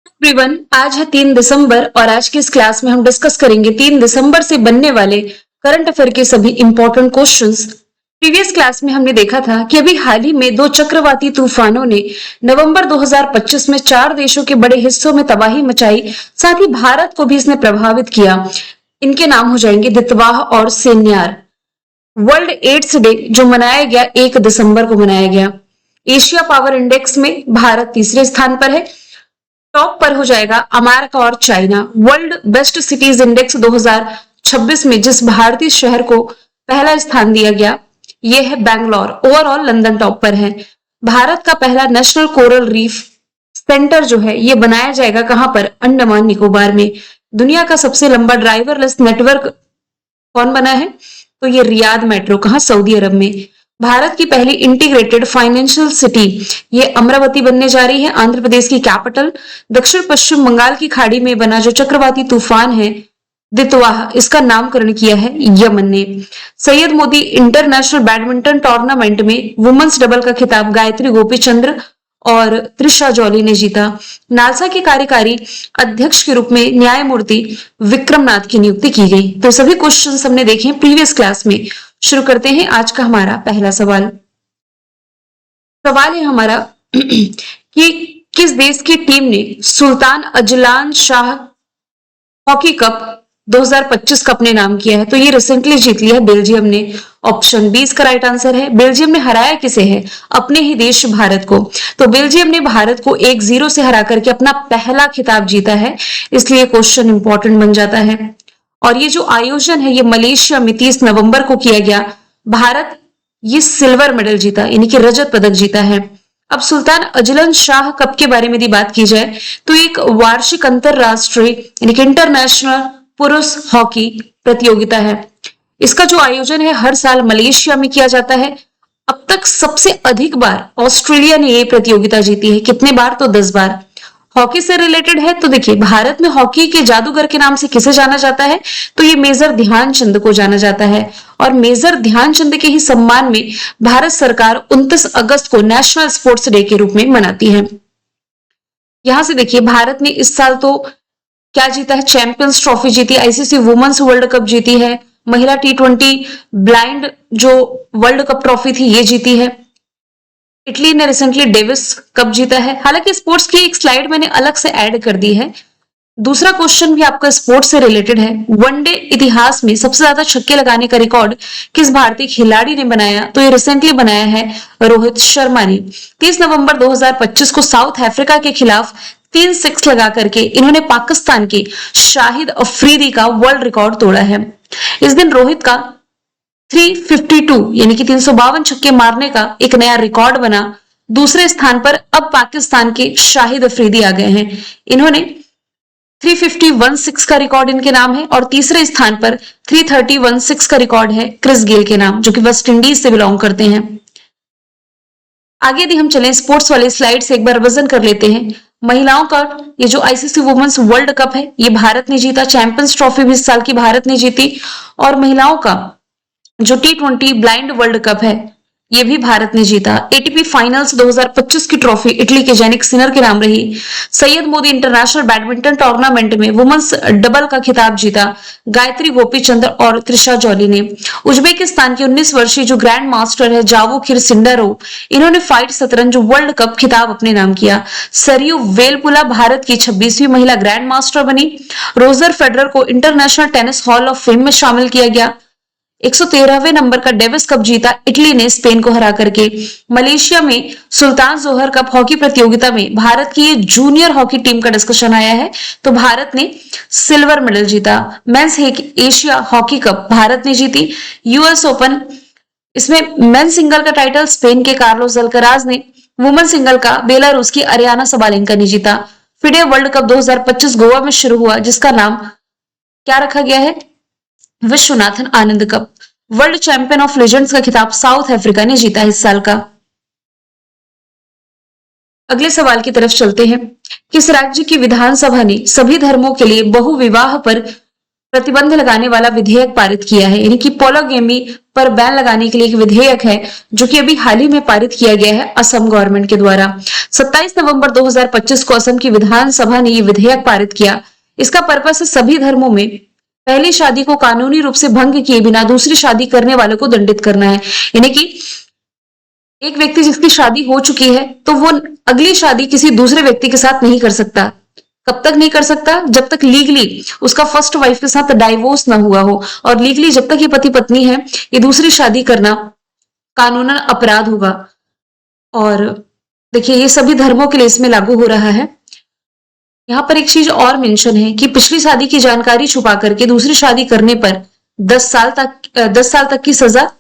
Everyone, आज है 3 दिसंबर और आज की इस क्लास में हम डिस्कस करेंगे 3 दिसंबर से बनने वाले करंट अफेयर के सभी इंपॉर्टेंट क्वेश्चंस। प्रीवियस क्लास में हमने देखा था कि अभी हाल ही में दो चक्रवाती तूफानों ने नवंबर 2025 में 4 देशों के बड़े हिस्सों में तबाही मचाई, साथ ही भारत को भी इसने प्रभावित किया। इनके नाम हो जाएंगे दितवाह और सेन्यार। वर्ल्ड एड्स डे जो मनाया गया 1 दिसंबर को मनाया गया। एशिया पावर इंडेक्स में भारत तीसरे स्थान पर है। टॉप पर हो जाएगा अमेरिका और China. World best cities index 2026 में जिस भारतीय शहर को पहला स्थान दिया गया, यह है बैंगलोर। ओवरऑल लंदन टॉप पर है। भारत का पहला नेशनल कोरल रीफ सेंटर जो है ये बनाया जाएगा कहां पर? अंडमान निकोबार में। दुनिया का सबसे लंबा ड्राइवरलेस नेटवर्क कौन बना है? तो ये रियाद मेट्रो, कहां? सऊदी अरब में। भारत की पहली इंटीग्रेटेड फाइनेंशियल सिटी ये अमरावती बनने जा रही है, आंध्र प्रदेश की कैपिटल। दक्षिण पश्चिम बंगाल की खाड़ी में बना जो चक्रवाती तूफान है दितवाह, इसका नामकरण किया है यमन ने। Syed Modi international badminton tournament में वुमेन्स डबल का खिताब गायत्री गोपीचंद्र और त्रिशा जॉली ने जीता। नालसा के कार्यकारी अध्यक्ष के रूप में न्यायमूर्ति विक्रमनाथ की नियुक्ति की गई। तो सभी क्वेश्चंस हमने देखे प्रीवियस क्लास में। शुरू करते हैं आज का हमारा पहला सवाल। सवाल है हमारा कि किस देश की टीम ने Sultan Azlan Shah hockey cup 2025 का अपने नाम किया है? तो ये रिसेंटली जीत लिया है बेल्जियम ने। ऑप्शन बी इसका राइट आंसर है। बेल्जियम ने हराया किसे है? अपने ही देश भारत को। तो बेल्जियम ने भारत को 1-0 से हरा करके अपना पहला खिताब जीता है, इसलिए क्वेश्चन इंपॉर्टेंट बन जाता है। और ये जो आयोजन है ये मलेशिया में 30 नवंबर को किया गया। भारत ये सिल्वर मेडल जीता, यानी कि रजत पदक जीता है। अब सुल्तान अजलन शाह कप के बारे में यदि बात की जाए तो एक वार्षिक अंतरराष्ट्रीय यानी कि इंटरनेशनल पुरुष हॉकी प्रतियोगिता है। इसका जो आयोजन है हर साल मलेशिया में किया जाता है। अब तक सबसे अधिक बार ऑस्ट्रेलिया ने ये प्रतियोगिता जीती है। कितने बार? तो 10 बार। हॉकी से रिलेटेड है तो देखिए, भारत में हॉकी के जादूगर के नाम से किसे जाना जाता है? तो ये मेजर ध्यानचंद को जाना जाता है। और मेजर ध्यानचंद के ही सम्मान में भारत सरकार 29 अगस्त को नेशनल स्पोर्ट्स डे के रूप में मनाती है। यहां से देखिए, भारत ने इस साल तो क्या जीता है? चैंपियंस ट्रॉफी जीती, आईसीसी वुमेन्स वर्ल्ड कप जीती है, महिला T20 ब्लाइंड जो वर्ल्ड कप ट्रॉफी थी ये जीती है। इटली ने रिसेंटली डेविस कप जीता है। हालांकि स्पोर्ट्स की एक स्लाइड मैंने अलग से ऐड कर दी है। दूसरा क्वेश्चन भी आपका स्पोर्ट्स से रिलेटेड है। वनडे इतिहास में सबसे ज्यादा छक्के लगाने का रिकॉर्ड किस भारतीय खिलाड़ी ने बनाया? तो ये रिसेंटली बनाया है रोहित शर्मा ने। 30 नवंबर 2025 को साउथ अफ्रीका के खिलाफ 3 सिक्स लगा करके इन्होंने पाकिस्तान के शाहिद अफरीदी का वर्ल्ड रिकॉर्ड तोड़ा है। इस दिन रोहित का 352 यानी कि 352 छक्के मारने का एक नया रिकॉर्ड बना। दूसरे स्थान पर अब पाकिस्तान के शाहिद अफरीदी आ गए हैं। इन्होंने 351 का रिकॉर्ड इनके नाम है। और तीसरे स्थान पर 331 का रिकॉर्ड है क्रिस गेल के नाम, जो कि वेस्ट इंडीज से बिलोंग करते हैं। आगे यदि हम चलें स्पोर्ट्स वाले स्लाइड से एक बार रिवीजन कर लेते हैं। महिलाओं का ये जो आईसीसी वुमेन्स वर्ल्ड कप है ये भारत ने जीता। चैंपियंस ट्रॉफी भी इस साल की भारत ने जीती। और महिलाओं का जो T20 ब्लाइंड वर्ल्ड कप है ये भी भारत ने जीता। एटीपी फाइनल्स 2025 की ट्रॉफी इटली के जेनिक सिनर के नाम रही। Syed Modi international badminton tournament में वुमेन्स डबल का खिताब जीता गायत्री गोपीचंद्र और त्रिशा जॉली ने। उज्बेकिस्तान की 19 वर्षीय जो ग्रैंड मास्टर है जावोखिर सिंडारोव, इन्होंने फाइट शतरंज वर्ल्ड कप खिताब अपने नाम किया। सरयू वेलपुला भारत की 26वीं महिला ग्रैंड मास्टर बनी। रोजर फेडरर को international tennis hall of fame में शामिल किया गया। 113वें नंबर का डेविस कप जीता इटली ने स्पेन को हरा करके। मलेशिया में सुल्तान जोहर कप हॉकी प्रतियोगिता में भारत की ये जूनियर हॉकी टीम का डिस्कशन आया है तो भारत ने सिल्वर मेडल जीता। Mens Asia hockey cup Bharat ने जीती। यूएस ओपन, इसमें मेन सिंगल का टाइटल स्पेन के कार्लोस अल्कराज ने, वुमेन सिंगल का बेलारूस की अरियाना सबालेंका ने जीता। फिडे वर्ल्ड कप 2025 गोवा में शुरू हुआ, जिसका नाम क्या रखा गया है? Viswanathan Anand cup. World champion of legends का खिताब साउथ अफ्रीका ने जीता इस साल का। अगले सवाल की तरफ चलते हैं। किस राज्य की विधानसभा ने सभी धर्मों के लिए बहुविवाह पर प्रतिबंध लगाने वाला विधेयक पारित किया है, यानी कि पोलोगेमी पर बैन लगाने के लिए एक विधेयक है जो कि अभी हाल ही में पारित किया गया है असम गवर्नमेंट के द्वारा। 27 नवंबर 2025 को असम की विधानसभा ने ये विधेयक पारित किया। इसका पर्पस है सभी धर्मों में पहली शादी को कानूनी रूप से भंग किए बिना दूसरी शादी करने वालों को दंडित करना है। यानी कि एक व्यक्ति जिसकी शादी हो चुकी है तो वो अगली शादी किसी दूसरे व्यक्ति के साथ नहीं कर सकता। कब तक नहीं कर सकता? जब तक लीगली उसका फर्स्ट वाइफ के साथ डाइवोर्स ना हुआ हो, और लीगली जब तक ये पति पत्नी है ये दूसरी शादी करना कानूनन अपराध होगा। और देखिए ये सभी धर्मों के लिए इसमें लागू हो रहा है। यहाँ पर एक चीज और मेंशन है कि पिछली शादी की जानकारी छुपा करके दूसरी शादी करने पर 10 साल तक की सजा,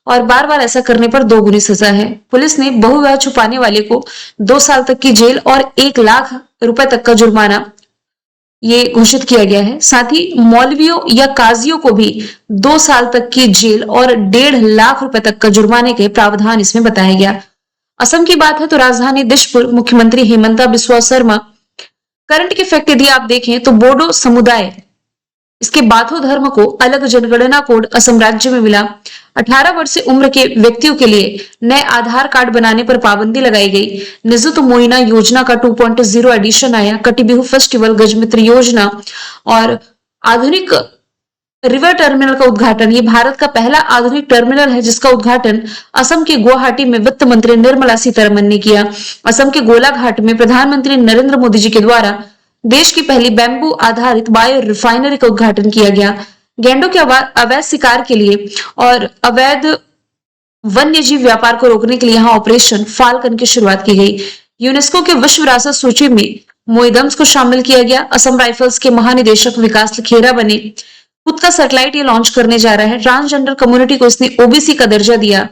और बार बार ऐसा करने पर 2 गुनी सजा है। पुलिस ने बहुविवाह छुपाने वाले को 2 साल तक की जेल और 1 लाख रुपए तक का जुर्माना ये घोषित किया गया है। साथ ही मौलवियों या काजियों को भी 2 साल तक की जेल और 1.5 लाख रुपए तक का जुर्माने के प्रावधान इसमें बताया गया। असम की बात है तो राजधानी दिसपुर मुख्यमंत्री हेमंता बिस्वा शर्मा, करंट के फैक्ट यदि आप देखें तो बोडो समुदाय इसके बाथो धर्म को अलग जनगणना कोड असम राज्य में मिला। 18 वर्ष से उम्र के व्यक्तियों के लिए नए आधार कार्ड बनाने पर पाबंदी लगाई गई। निजुत मोइना योजना का 2.0 एडिशन आया। कटिबिहू फेस्टिवल, गजमित्र योजना और आधुनिक रिवर टर्मिनल का उद्घाटन। ये भारत का पहला आधुनिक टर्मिनल है जिसका उद्घाटन असम के गुवाहाटी में वित्त मंत्री निर्मला सीतारमन ने किया। असम के गोलाघाट में प्रधानमंत्री नरेंद्र मोदी जी के द्वारा देश की पहली बैम्बू आधारित बायो रिफाइनरी का उद्घाटन किया गया। गैंडों के अवैध शिकार के लिए और अवैध वन्य जीव व्यापार को रोकने के लिए यहाँ ऑपरेशन फाल्कन की शुरुआत की गई। यूनेस्को के विश्व विरासत सूची में मोइदम्स को शामिल किया गया। असम राइफल्स के महानिदेशक विकास खेरा बने। खुद का सैटेलाइट ये लॉन्च करने जा रहा है। ट्रांसजेंडर कम्युनिटी को इसने ओबीसी का दर्जा दिया।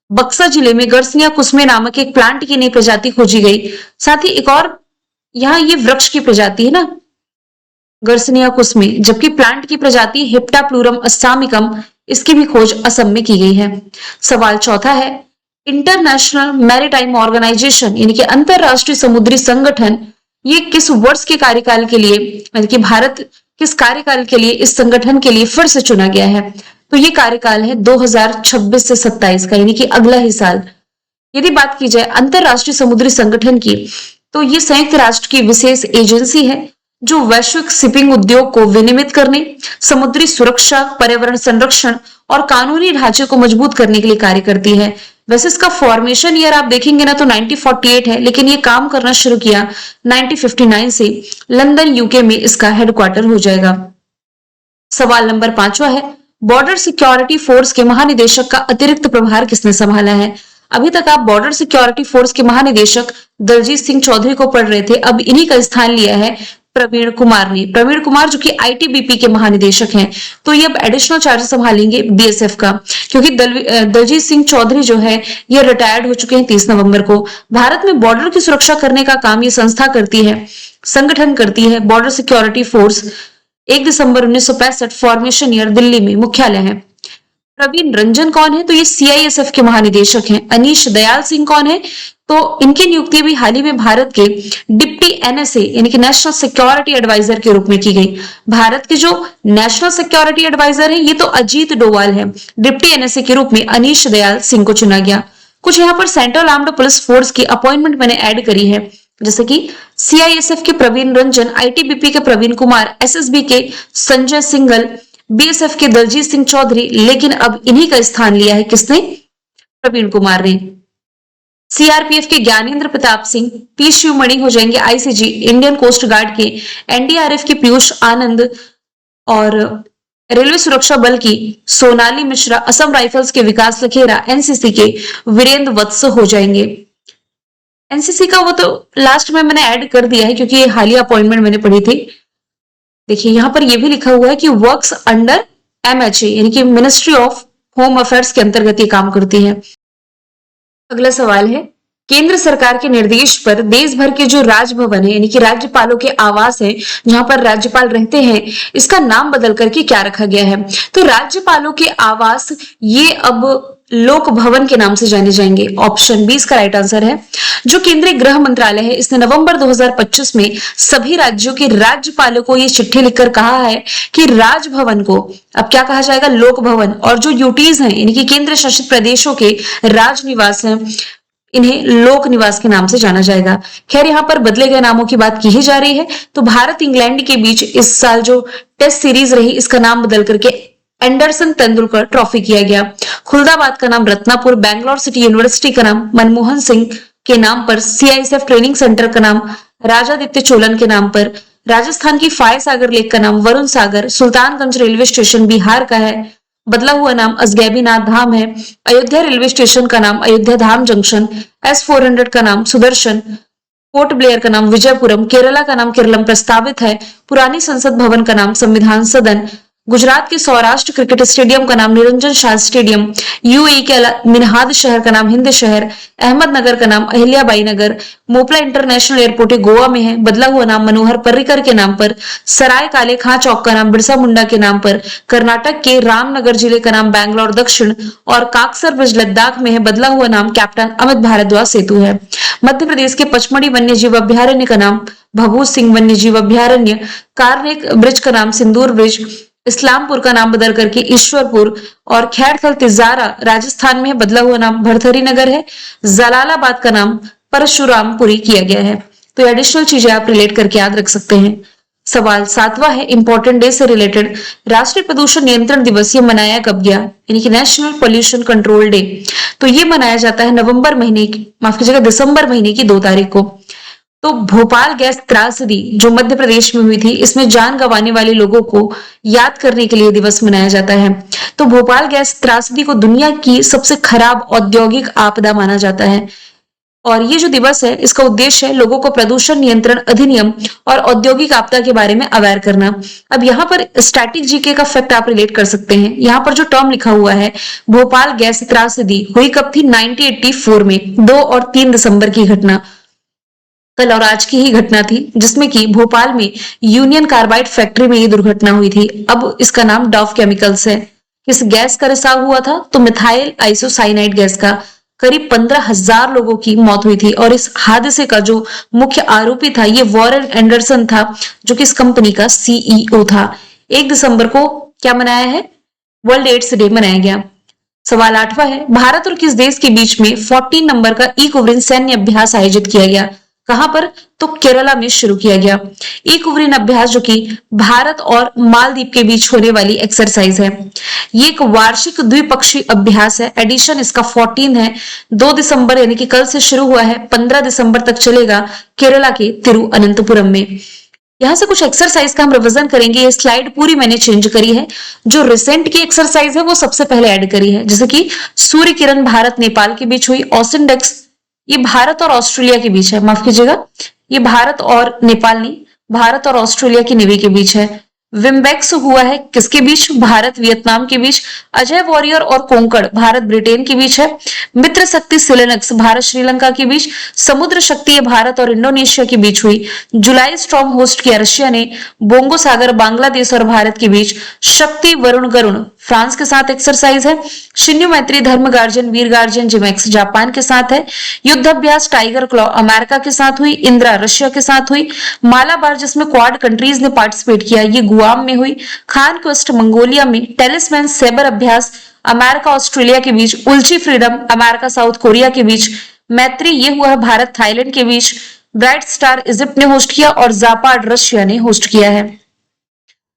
बक्सा जिले में गर्सनिया कुस्मे नामक एक प्लांट की नई प्रजाति खोजी गई। साथ ही एक और यहाँ ये वृक्ष की प्रजाति है ना, गर्सनिया कुस्मे, जबकि प्लांट की प्रजाति हिप्टाप्लूरम अस्सामिकम, इसकी भी खोज असम में की गई है। सवाल चौथा है, इंटरनेशनल मैरीटाइम ऑर्गेनाइजेशन यानी कि अंतरराष्ट्रीय समुद्री संगठन ये किस वर्ष के कार्यकाल के लिए, यानी कि भारत किस कार्यकाल के लिए इस संगठन के लिए फिर से चुना गया है? तो ये कार्यकाल है 2026 से 27 का, यानी कि अगला ही साल। यदि बात की जाए अंतरराष्ट्रीय समुद्री संगठन की तो ये संयुक्त राष्ट्र की विशेष एजेंसी है जो वैश्विक शिपिंग उद्योग को विनियमित करने, समुद्री सुरक्षा, पर्यावरण संरक्षण और कानूनी ढांचे को मजबूत करने के लिए कार्य करती है। वैसे इसका फॉर्मेशन ईयर आप देखेंगे ना तो 1948 है, लेकिन ये काम करना शुरू किया 1959 से। लंदन यूके में इसका हेडक्वार्टर हो जाएगा। सवाल नंबर 5वां है, बॉर्डर सिक्योरिटी फोर्स के महानिदेशक का अतिरिक्त प्रभार किसने संभाला है? अभी तक आप बॉर्डर सिक्योरिटी फोर्स के महानिदेशक दलजीत सिंह चौधरी को पढ़ रहे थे, अब इन्हीं का स्थान लिया है प्रवीण कुमार ने। प्रवीण कुमार जो कि आईटीबीपी के महानिदेशक हैं, तो ये अब एडिशनल चार्ज संभालेंगे बीएसएफ का, क्योंकि दलजीत सिंह चौधरी जो है ये रिटायर्ड हो चुके हैं 30 नवंबर को। भारत में बॉर्डर की सुरक्षा करने का काम ये संस्था करती है, संगठन करती है। बॉर्डर सिक्योरिटी फोर्स 1 दिसंबर 1965 फॉर्मेशन ईयर, दिल्ली में मुख्यालय है। प्रवीण रंजन कौन है? तो ये सीआईएसएफ के महानिदेशक हैं। अनीश दयाल सिंह कौन है? तो इनकी नियुक्ति भी हाल ही में भारत के डिप्टी एनएसए यानी कि नेशनल सिक्योरिटी एडवाइजर के रूप में की गई। भारत के जो नेशनल सिक्योरिटी एडवाइजर है ये तो अजीत डोवाल है। डिप्टी एनएसए के रूप में अनीश दयाल सिंह को चुना गया। कुछ यहाँ पर सेंट्रल आर्म्ड पुलिस फोर्स की अपॉइंटमेंट मैंने ऐड करी है, जैसे कि सीआईएसएफ के प्रवीण रंजन, आईटीबीपी के प्रवीण कुमार, एसएसबी के संजय सिंघल, बीएसएफ के दलजीत सिंह चौधरी, लेकिन अब इन्हीं का स्थान लिया है किसने? प्रवीण कुमार ने। सीआरपीएफ के ज्ञानेंद्र प्रताप सिंह पी शिवमणि हो जाएंगे आईसीजी। इंडियन कोस्ट गार्ड के एनडीआरएफ के पीयूष आनंद और रेलवे सुरक्षा बल की सोनाली मिश्रा, असम राइफल्स के विकास लखेरा, एनसीसी के वीरेंद्र वत्स हो जाएंगे। एनसीसी का वो तो लास्ट में मैंने ऐड कर दिया है क्योंकि ये हालिया अपॉइंटमेंट मैंने पढ़ी थी। देखिए यहाँ पर ये भी लिखा हुआ है कि वर्क्स अंडर एमएचए यानी कि मिनिस्ट्री ऑफ होम अफेयर्स के अंतर्गत ये काम करती है। अगला सवाल है, केंद्र सरकार के निर्देश पर देश भर के जो राजभवन है यानी कि राज्यपालों के आवास है जहां पर राज्यपाल रहते हैं, इसका नाम बदल करके क्या रखा गया है? तो राज्यपालों के आवास ये अब लोक भवन के नाम से जाने जाएंगे। ऑप्शन बी इसका राइट आंसर है। जो केंद्रीय गृह मंत्रालय है, इसने नवंबर 2025 में सभी राज्यों के राज्यपालों को ये चिट्ठी लिखकर कहा है कि राजभवन को अब क्या कहा जाएगा, लोक भवन, और जो यूटीज हैं यानी कि केंद्र शासित प्रदेशों के राजनिवास हैं, इन्हें लोक निवास के नाम से जाना जाएगा। खैर यहाँ पर बदले गए नामों की बात की ही जा रही है, तो भारत इंग्लैंड के बीच इस साल जो टेस्ट सीरीज रही, इसका नाम बदल करके एंडरसन तेंदुलकर ट्रॉफी किया गया। खुलदाबाद का नाम रत्नापुर, बैंगलोर सिटी यूनिवर्सिटी का नाम मनमोहन सिंह के नाम पर, सीआईएसएफ ट्रेनिंग सेंटर का नाम राजादित्य चोलन के नाम पर, राजस्थान की फाय सागर लेक का नाम वरुण सागर, सुल्तानगंज रेलवे स्टेशन बिहार का है, बदला हुआ नाम असगैबीनाथ धाम है, अयोध्या रेलवे स्टेशन का नाम अयोध्या धाम जंक्शन, S400 का नाम सुदर्शन, पोर्ट ब्लेयर का नाम विजयपुरम, केरला का नाम केरलम प्रस्तावित है, पुरानी संसद भवन का नाम संविधान सदन, गुजरात के सौराष्ट्र क्रिकेट स्टेडियम का नाम निरंजन शाह स्टेडियम, यूएई के मिनहाद शहर का नाम हिंद शहर, अहमदनगर का नाम अहिल्याबाई नगर, मोपला इंटरनेशनल एयरपोर्ट गोवा में है, बदला हुआ नाम मनोहर पर्रिकर के नाम पर, सराय काले खां चौक का नाम बिरसा मुंडा के नाम पर, कर्नाटक के रामनगर जिले का नाम बैंगलोर दक्षिण, और काकसर ब्रिज लद्दाख में है, बदला हुआ नाम कैप्टन अमित भारद्वाज सेतु है। मध्य प्रदेश के पचमढ़ी वन्य जीव अभ्यारण्य का नाम भभूत सिंह वन्य जीव अभ्यारण्य, कारनेक ब्रिज का नाम सिंदूर ब्रिज, इस्लामपुर का नाम बदल करके ईश्वरपुर, और खैरथल तिजारा राजस्थान में है, बदला हुआ नाम भरथरी नगर है, जलालाबाद का नाम परशुरामपुरी किया गया है। तो एडिशनल चीजें आप रिलेट करके याद रख सकते हैं। सवाल 7वां है इंपॉर्टेंट डे से रिलेटेड, राष्ट्रीय प्रदूषण नियंत्रण दिवस ये मनाया कब गया, यानी कि नेशनल पोल्यूशन कंट्रोल डे। तो ये मनाया जाता है नवंबर महीने की, माफ कीजिएगा, दिसंबर महीने की 2 तारीख को। तो भोपाल गैस त्रासदी जो मध्य प्रदेश में हुई थी, इसमें जान गंवाने वाले लोगों को याद करने के लिए दिवस मनाया जाता है। तो भोपाल गैस त्रासदी को दुनिया की सबसे खराब औद्योगिक आपदा माना जाता है, और ये जो दिवस है इसका उद्देश्य है लोगों को प्रदूषण नियंत्रण अधिनियम और औद्योगिक आपदा के बारे में अवेयर करना। अब यहाँ पर स्टैटिक जीके का फैक्ट आप रिलेट कर सकते हैं। यहाँ पर जो टर्म लिखा हुआ है भोपाल गैस त्रासदी हुई कब थी, 1984 में, 2 और 3 दिसंबर की घटना, कल और आज की ही घटना थी, जिसमें कि भोपाल में यूनियन कार्बाइड फैक्ट्री में ये दुर्घटना हुई थी। अब इसका नाम डॉव केमिकल्स है। किस गैस का रिसाव हुआ था, तो मिथाइल आइसोसाइनाइड गैस का। करीब 15,000 लोगों की मौत हुई थी, और इस हादसे का जो मुख्य आरोपी था ये वॉरेन एंडरसन था, जो कि इस कंपनी का सीईओ था। 1 दिसंबर को क्या मनाया है, वर्ल्ड एड्स डे मनाया गया। सवाल 8वां है, भारत और किस देश के बीच में 14 नंबर का इकोवरिन सैन्य अभ्यास आयोजित किया गया, कहां पर, तो केरला में शुरू किया गया। इकोवरिन अभ्यास जो कि भारत और मालदीव के बीच होने वाली एक्सरसाइज है, ये एक वार्षिक द्विपक्षीय अभ्यास है। एडिशन इसका 14 है। 2 दिसंबर यानी कि कल से शुरू हुआ है, 15 दिसंबर तक चलेगा केरला के तिरुअनंतपुरम में। यहां से कुछ एक्सरसाइज का हम रिवीजन करेंगे। ये स्लाइड पूरी मैंने चेंज करी है, जो रिसेंट की एक्सरसाइज है वो सबसे पहले ऐड करी है, जैसे कि सूर्य किरण भारत नेपाल के बीच हुई, ऑसिनडेक्स ये भारत और ऑस्ट्रेलिया के बीच है, माफ कीजिएगा, ये भारत और नेपाल नहीं, भारत और ऑस्ट्रेलिया की नेवी के बीच है। विम्बेक्स हुआ है किसके बीच, भारत वियतनाम के बीच। अजय वॉरियर और कोंकण भारत ब्रिटेन के बीच है। मित्र शक्ति सिलेनक्स भारत श्रीलंका के बीच। समुद्र शक्ति भारत और इंडोनेशिया के बीच हुई। जुलाई स्टॉर्म होस्ट किया रशिया ने। बोंगो सागर बांग्लादेश और भारत के बीच। शक्ति वरुण गरुण फ्रांस के साथ एक्सरसाइज है। शिन्यु मैत्री धर्म गार्जन वीर गार्जन जिमेक्स जापान के साथ है। युद्धाभ्यास टाइगर क्लॉ अमेरिका के साथ हुई। इंदिरा रशिया के साथ हुई। मालाबार जिसमें क्वाड कंट्रीज ने पार्टिसिपेट किया, ये गुआम में हुई। खान क्वेस्ट मंगोलिया में। टेलिसमैन सेबर अभ्यास अमेरिका ऑस्ट्रेलिया के बीच। उल्ची फ्रीडम अमेरिका साउथ कोरिया के बीच। मैत्री ये हुआ है भारत थाईलैंड के बीच। ब्राइट स्टार इजिप्ट ने होस्ट किया और जापाड रशिया ने होस्ट किया है।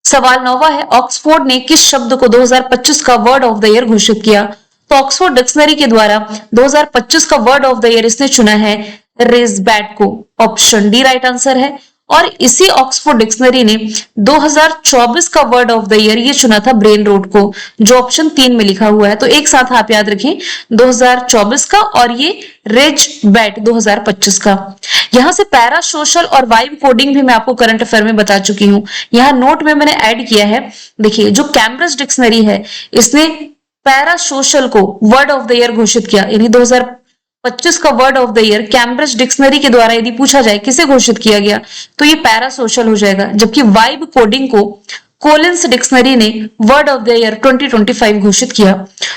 सवाल 9वां है, ऑक्सफोर्ड ने किस शब्द को 2025 का वर्ड ऑफ द ईयर घोषित किया? तो ऑक्सफोर्ड डिक्शनरी के द्वारा 2025 का वर्ड ऑफ द ईयर इसने चुना है रेज़बैट को। ऑप्शन डी राइट आंसर है। और इसी ऑक्सफोर्ड डिक्शनरी ने 2024 का वर्ड ऑफ द ईयर ये चुना था ब्रेन रोट को, जो ऑप्शन 3 में लिखा हुआ है। तो एक साथ आप याद रखें 2024 का और ये रेज़बैट 2025 का। यहां से पैरा सोशल और वाइब कोडिंग भी मैं आपको करंट अफेयर में बता चुकी हूं। यहां नोट में मैंने ऐड किया है। देखिए जो कैम्ब्रिज डिक्शनरी है इसने पैरा सोशल को वर्ड ऑफ द ईयर घोषित किया, यानी 2025 का word of the year Cambridge dictionary के द्वारा यदि पूछा जाए किसे घोषित किया गया तो ये पैरा सोशल हो जाएगा। जबकि वाइब कोडिंग को कोलिंस डिक्शनरी ने वर्ड ऑफ द ईयर 2025 घोषित किया।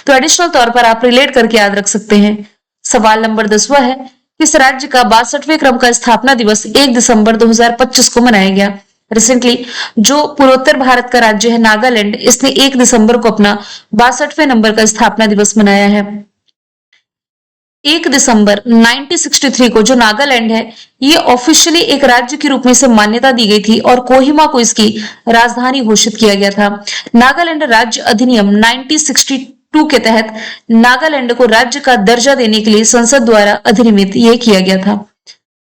तो एडिशनल तौर पर आप रिलेट करके याद रख सकते हैं। सवाल नंबर 10 है, किस राज्य का 62वें क्रम का स्थापना दिवस 1 दिसंबर 2025 को मनाया गया? रिसेंटली जो पूर्वोत्तर भारत का राज्य है नागालैंड, इसने 1 दिसंबर को अपना 62वें नंबर का स्थापना दिवस मनाया है। 1 दिसंबर 1963 को जो नागालैंड है ये ऑफिशियली एक राज्य के रूप में इसे मान्यता दी गई थी और कोहिमा को इसकी राजधानी घोषित किया गया था। नागालैंड राज्य अधिनियम 1962 के तहत नागालैंड को राज्य का दर्जा देने के लिए संसद द्वारा अधिनियमित यह किया गया था।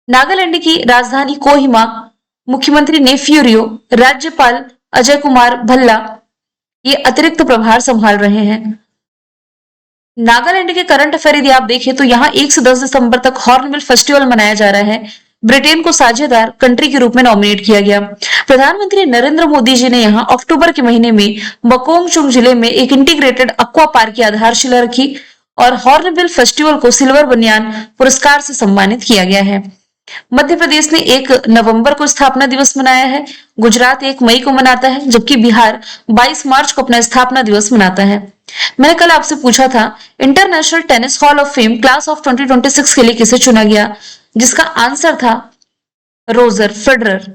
नागालैंड की राजधानी कोहिमा, मुख्यमंत्री नेफ्यूरियो, राज्यपाल अजय कुमार भल्ला ये अतिरिक्त प्रभार संभाल रहे हैं। नागालैंड के करंट अफेयर यदि आप देखें तो यहाँ 1 से 10 दिसंबर तक हॉर्नबिल फेस्टिवल मनाया जा रहा है। ब्रिटेन को साझेदार कंट्री के रूप में नॉमिनेट किया गया। प्रधानमंत्री नरेंद्र मोदी जी ने यहाँ अक्टूबर के महीने में बकोंगचुंग जिले में एक इंटीग्रेटेड एक्वा पार्क की आधारशिला रखी और हॉर्नबिल फेस्टिवल को सिल्वर बनियान पुरस्कार से सम्मानित किया गया है। मध्य प्रदेश ने 1 नवंबर को स्थापना दिवस मनाया है। गुजरात 1 मई को मनाता है, जबकि बिहार 22 मार्च को अपना स्थापना दिवस मनाता है। मैंने कल आपसे पूछा था international tennis hall of fame class of 2026 के लिए किसे चुना गया, जिसका आंसर था रोजर फेडरर।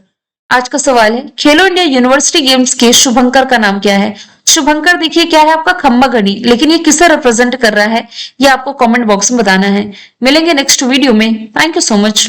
आज का सवाल है खेलो इंडिया यूनिवर्सिटी गेम्स के शुभंकर का नाम क्या है? शुभंकर देखिए क्या है आपका खम्बा घड़ी, लेकिन ये किसे रिप्रेजेंट कर रहा है ये आपको कमेंट बॉक्स में बताना है। मिलेंगे नेक्स्ट वीडियो में। Thank you so much.